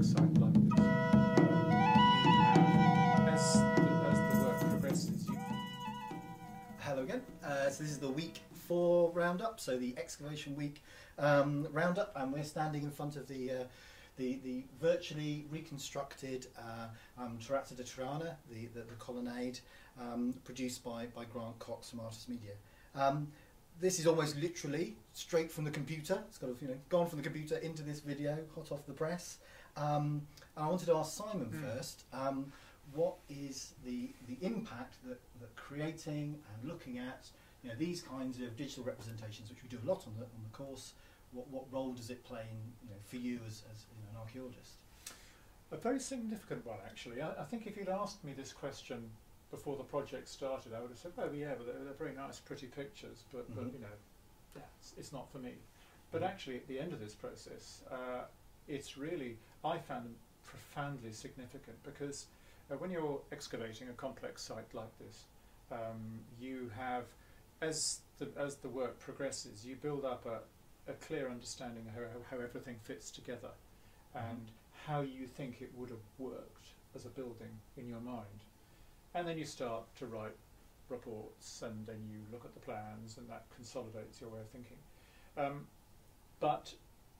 complex site like this, as the work progresses, Hello again. So this is the week 4 roundup, so the excavation week roundup, and we're standing in front of the virtually reconstructed Terrazza di Triana, the colonnade, produced by Grant Cox from Artist Media. This is almost literally straight from the computer. It's kind of gone from the computer into this video, hot off the press. And I wanted to ask Simon first. What is the impact that creating and looking at these kinds of digital representations, which we do a lot on the course, what role does it play in for you as an archaeologist? a very significant one actually. I think if you'd asked me this question before the project started, I would have said, "Oh yeah, but they're very nice, pretty pictures, but it's not for me." But actually, at the end of this process, it's really, I found them profoundly significant, because when you're excavating a complex site like this, you have, as the work progresses, you build up a clear understanding of how everything fits together, and how you think it would have worked as a building in your mind. And then you start to write reports, and then you look at the plans, and that consolidates your way of thinking. But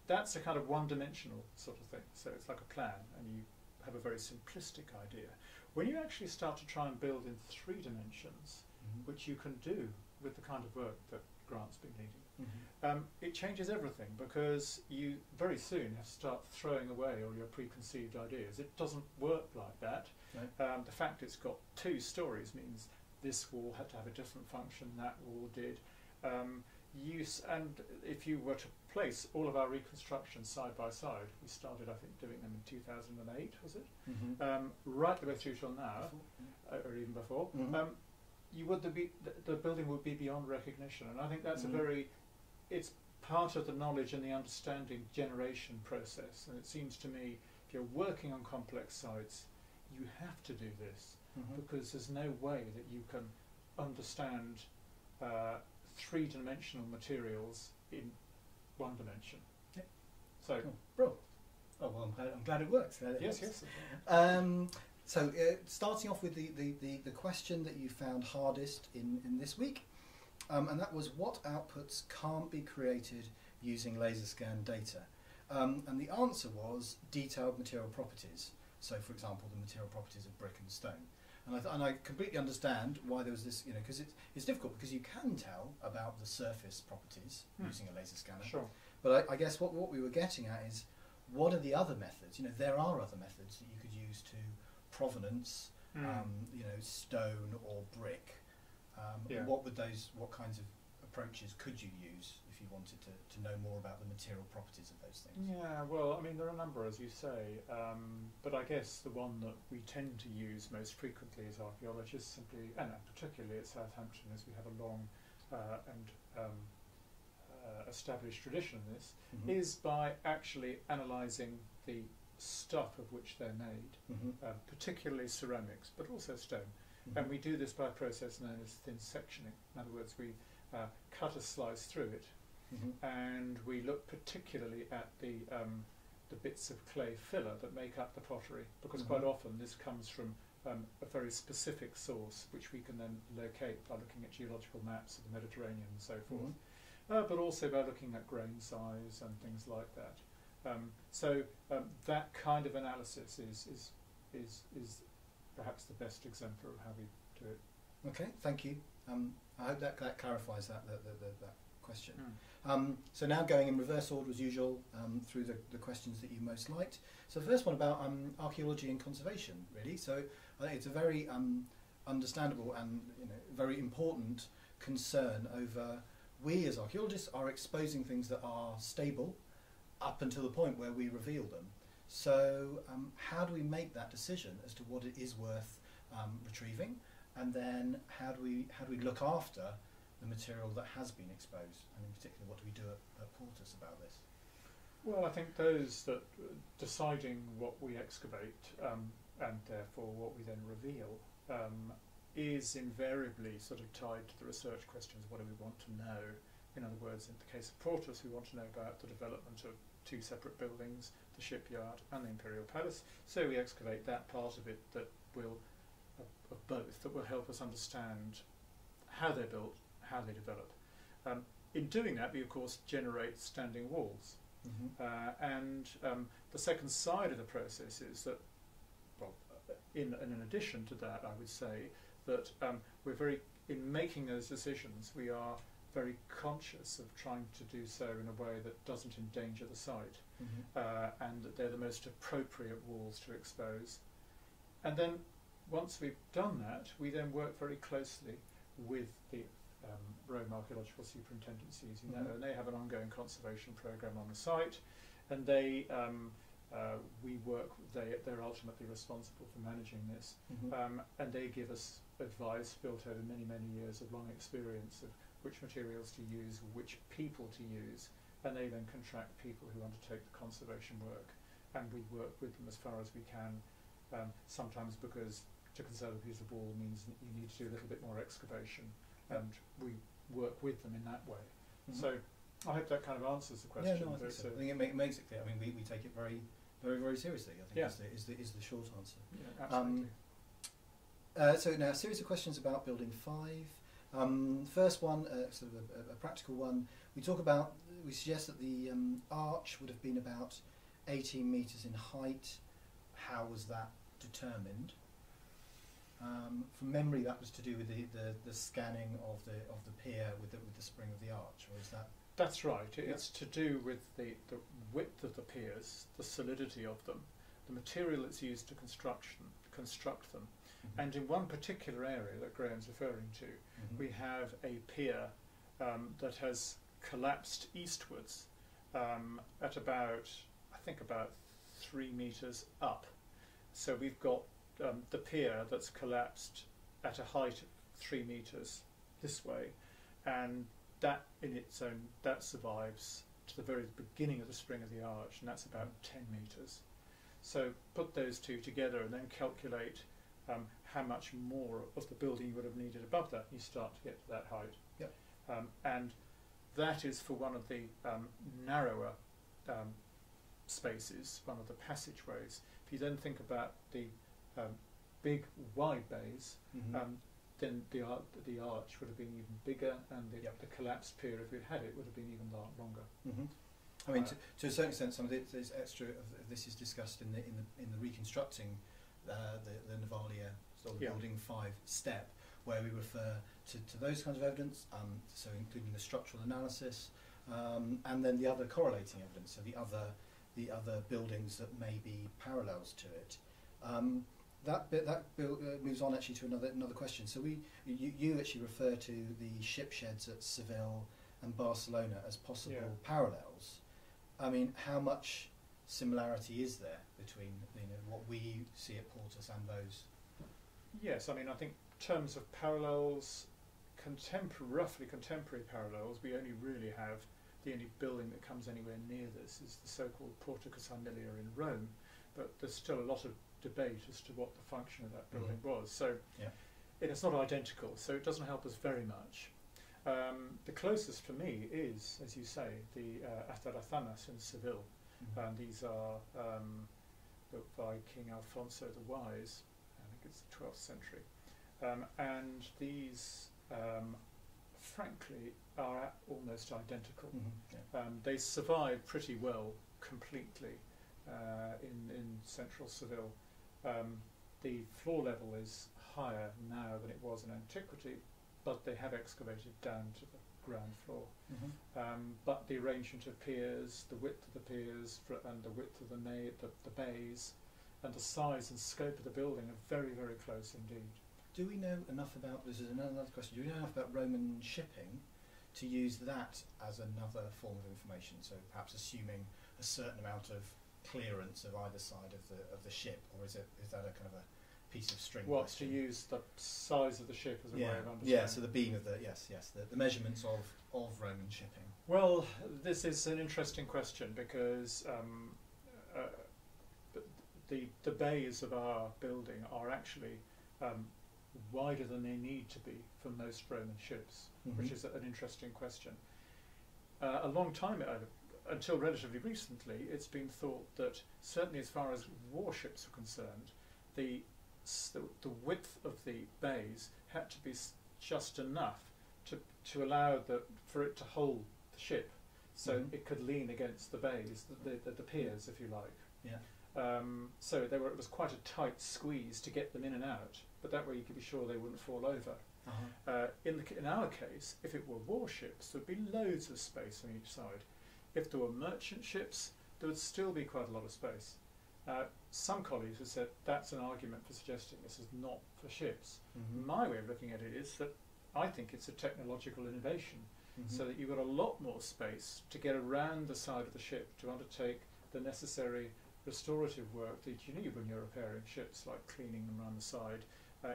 that's a kind of one-dimensional sort of thing. So it's like a plan, and you have a very simplistic idea. When you actually start to try and build in 3 dimensions, which you can do with the kind of work that Grant's been leading, it changes everything, because you very soon have to start throwing away all your preconceived ideas. It doesn't work like that. Right. The fact it's got 2 stories means this wall had to have a different function, that wall did. And if you were to place all of our reconstructions side by side, we started, I think, doing them in 2008, was it? Right the way through till now, or even before, the building would be beyond recognition. And I think that's it's part of the knowledge and the understanding generation process. And it seems to me, if you're working on complex sites, you have to do this, because there's no way that you can understand 3-dimensional materials in 1 dimension. Yeah. So, bro. Oh well, I'm glad it works. Yes. So starting off with the question that you found hardest in this week, and that was, what outputs can't be created using laser scan data? And the answer was detailed material properties. So, for example, the material properties of brick and stone. And I completely understand why there was this, because it's difficult, because you can tell about the surface properties using a laser scanner. Sure. But I guess what we were getting at is, what are the other methods? There are other methods that you could use to provenance, stone or brick. What kinds of approaches could you use if you wanted to know more about the material properties of those things? Yeah, well, I mean, there are a number, as you say, but I guess the one that we tend to use most frequently as archaeologists, simply, and particularly at Southampton, as we have a long and established tradition in this, is by actually analysing the stuff of which they're made, particularly ceramics, but also stone. And we do this by a process known as thin sectioning. In other words, we cut a slice through it, and we look particularly at the bits of clay filler that make up the pottery, because quite often this comes from a very specific source, which we can then locate by looking at geological maps of the Mediterranean and so forth, but also by looking at grain size and things like that. So that kind of analysis is perhaps the best exemplar of how we do it. Okay, thank you. I hope that clarifies that question. So now going in reverse order as usual through the questions that you most liked. So the first one about archaeology and conservation, really. So I think it's a very understandable and very important concern over, we as archaeologists are exposing things that are stable up until the point where we reveal them. So how do we make that decision as to what it is worth retrieving, and then how do we look after the material that has been exposed, and in particular, what do we do at Portus about this? Well, I think those that deciding what we excavate and therefore what we then reveal is invariably sort of tied to the research questions. What do we want to know? In other words, in the case of Portus, we want to know about the development of 2 separate buildings, the shipyard and the Imperial Palace. So we excavate that part of it that will, of both, that will help us understand how they're built, how they develop. In doing that, we of course generate standing walls. And the second side of the process is that, well, in addition to that, I would say that we're very, in making those decisions, we are very conscious of trying to do so in a way that doesn't endanger the site, and that they're the most appropriate walls to expose. And then once we've done that, we then work very closely with the Rome Archaeological Superintendencies, and they have an ongoing conservation programme on the site, and they they're ultimately responsible for managing this, and they give us advice built over many, many years of long experience of which materials to use, which people to use, and they then contract people who undertake the conservation work, and we work with them as far as we can, sometimes because to conserve a piece of wall means that you need to do a little bit more excavation, and we work with them in that way. So I hope that kind of answers the question. Yeah, no, I think so. I think it makes it clear. I mean, we take it very, very, very seriously, I think is the short answer. Yeah, absolutely. So now a series of questions about Building 5. First one, sort of a practical one. We suggest that the arch would have been about 18 metres in height. How was that determined? From memory, that was to do with the scanning of the pier with the spring of the arch, or is that? That's right. It's to do with the width of the piers, the solidity of them, the material that's used to construct them. And in one particular area that Graeme's referring to, we have a pier that has collapsed eastwards at about, I think about 3 metres up. So we've got the pier that's collapsed at a height of 3 metres this way, and that in its own, that survives to the very beginning of the spring of the arch, and that's about 10 metres. So put those two together and then calculate how much more of the building you would have needed above that, and you start to get to that height. Yep. And that is for one of the narrower spaces, one of the passageways. If you then think about the big wide bays, then the arch would have been even bigger, and the collapsed pier, if we'd had it, would have been even longer. I mean, to a certain extent, some of this extra of this is discussed in the reconstructing the Navalia sort of Building 5 step, where we refer to those kinds of evidence, so including the structural analysis, and then the other correlating evidence, so the other buildings that may be parallels to it. That moves on actually to another question. So you actually refer to the ship sheds at Seville and Barcelona as possible parallels. I mean, how much similarity is there between what we see at Portus and those? Yes, I mean, I think in terms of parallels, roughly contemporary parallels, we only really have the only building that comes anywhere near this is the so-called Porticus Aemilia in Rome, but there's still a lot of debate as to what the function of that building was. So it's not identical, so it doesn't help us very much. The closest for me is, as you say, the Atarazanas in Seville. These are built by King Alfonso the Wise, I think it's the 12th century. And these, frankly, are almost identical. They survive pretty well completely in central Seville. The floor level is higher now than it was in antiquity, but they have excavated down to the ground floor. But the arrangement of piers, the width of the piers, and the width of the bays, and the size and scope of the building are very, very close indeed. Do we know enough about, this is another question, do we know enough about Roman shipping to use that as another form of information? So perhaps assuming a certain amount of clearance of either side of the ship, or is that a kind of a piece of string? What, to use the size of the ship as a way of understanding? Yeah, so the beam of the measurements of Roman shipping. Well, this is an interesting question because the bays of our building are actually wider than they need to be for most Roman ships, which is an interesting question. A long time until relatively recently, it's been thought that certainly as far as warships are concerned, the width of the bays had to be just enough to allow for it to hold the ship, so it could lean against the bays, the piers, if you like. Yeah. So it was quite a tight squeeze to get them in and out, but that way you could be sure they wouldn't fall over. In our case, if it were warships, there would be loads of space on each side. If there were merchant ships, there would still be quite a lot of space. Some colleagues have said that's an argument for suggesting this is not for ships. My way of looking at it is that I think it's a technological innovation, so that you've got a lot more space to get around the side of the ship to undertake the necessary restorative work that you need when you're repairing ships, like cleaning them around the side.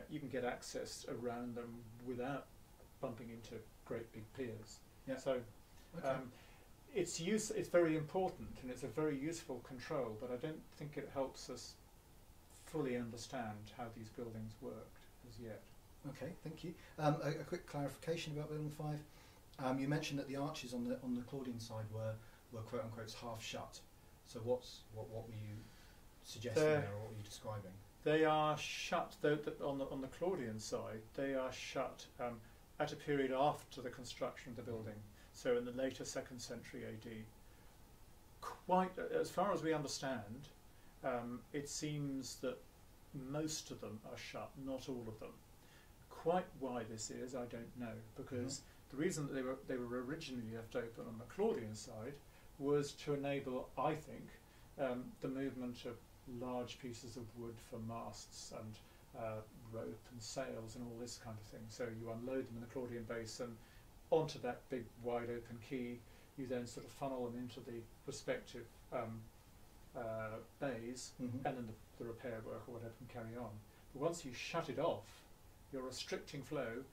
You can get access around them without bumping into great big piers. Yeah. So it's very important, and it's a very useful control, but I don't think it helps us fully understand how these buildings worked as yet. Okay, thank you. A quick clarification about Building 5. You mentioned that the arches on the Claudian side were quote unquote half shut. So what were you suggesting there, or what were you describing? They are shut, though, on the Claudian side. They are shut at a period after the construction of the building, so in the later 2nd century AD. Quite, as far as we understand, it seems that most of them are shut, not all of them. Quite why this is, I don't know, because the reason that they were originally left open on the Claudian side was to enable, I think, the movement of large pieces of wood for masts and rope and sails and all this kind of thing. So you unload them in the Claudian basin onto that big wide open quay. You then sort of funnel them into the respective bays, and then the repair work or whatever can carry on. But once you shut it off, you're restricting flow.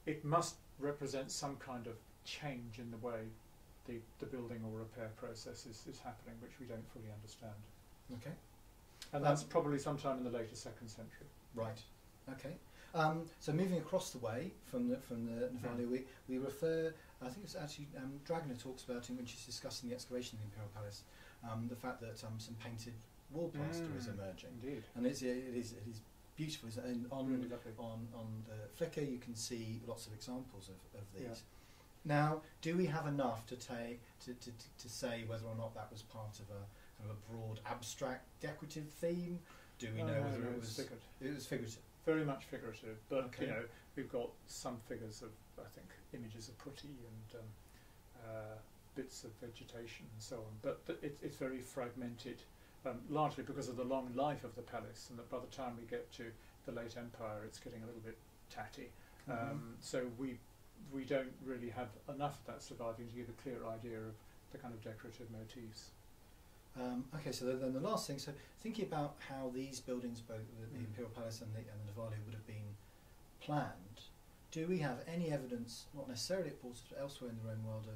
It must represent some kind of change in the way the building or repair process is happening, which we don't fully understand. Okay. And that's probably sometime in the later 2nd century. Right. Okay. So moving across the way from the Navalia, we refer. I think it's actually Dragner talks about it when she's discussing the excavation of the Imperial Palace. The fact that some painted wall plaster is emerging. Indeed. And it is beautiful. And Really lovely. on the Flickr you can see lots of examples of these. Yeah. Now, do we have enough to say whether or not that was part of a kind of a broad, abstract, decorative theme? Do we know whether it was figurative? It was figurative. Very much figurative, but okay. You know, we've got some figures of, I think, images of putti and bits of vegetation and so on. But it's very fragmented, largely because of the long life of the palace, and that by the time we get to the late Empire, it's getting a little bit tatty. So we don't really have enough of that surviving to give a clear idea of the kind of decorative motifs. Okay, so then the last thing, so thinking about how these buildings, both the Imperial Palace and the Navalia, would have been planned, do we have any evidence, not necessarily at Portsmouth, but elsewhere in the Roman world,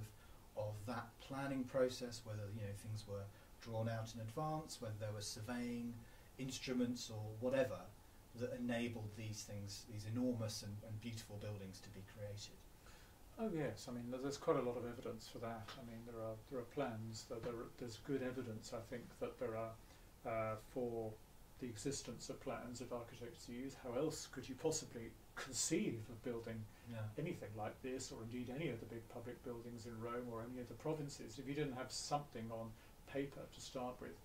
of that planning process, whether things were drawn out in advance, whether there were surveying instruments or whatever that enabled these things, these enormous and beautiful buildings to be created? Oh yes, I mean there's quite a lot of evidence for that. I mean there are plans. There's good evidence, I think, that there are for the existence of plans of architects to use. How else could you possibly conceive of building anything like this, or indeed any of the big public buildings in Rome or any of the provinces, if you didn't have something on paper to start with?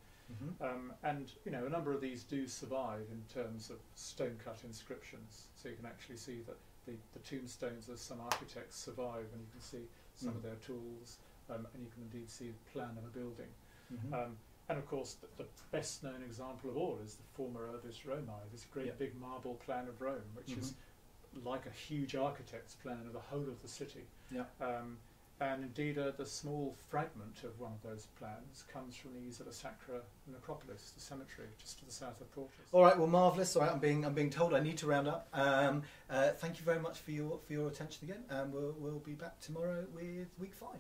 And a number of these do survive in terms of stone-cut inscriptions, so you can actually see that the tombstones of some architects survive, and you can see some of their tools, and you can indeed see the plan of a building. And of course the best known example of all is the former Urbis Romae, this great big marble plan of Rome, which is like a huge architect's plan of the whole of the city. And indeed the small fragment of one of those plans comes from the Isola Sacra necropolis, the cemetery just to the south of Portus. All right, well, marvellous. All right, I'm being told I need to round up. Thank you very much for your attention again, and we'll be back tomorrow with week 5.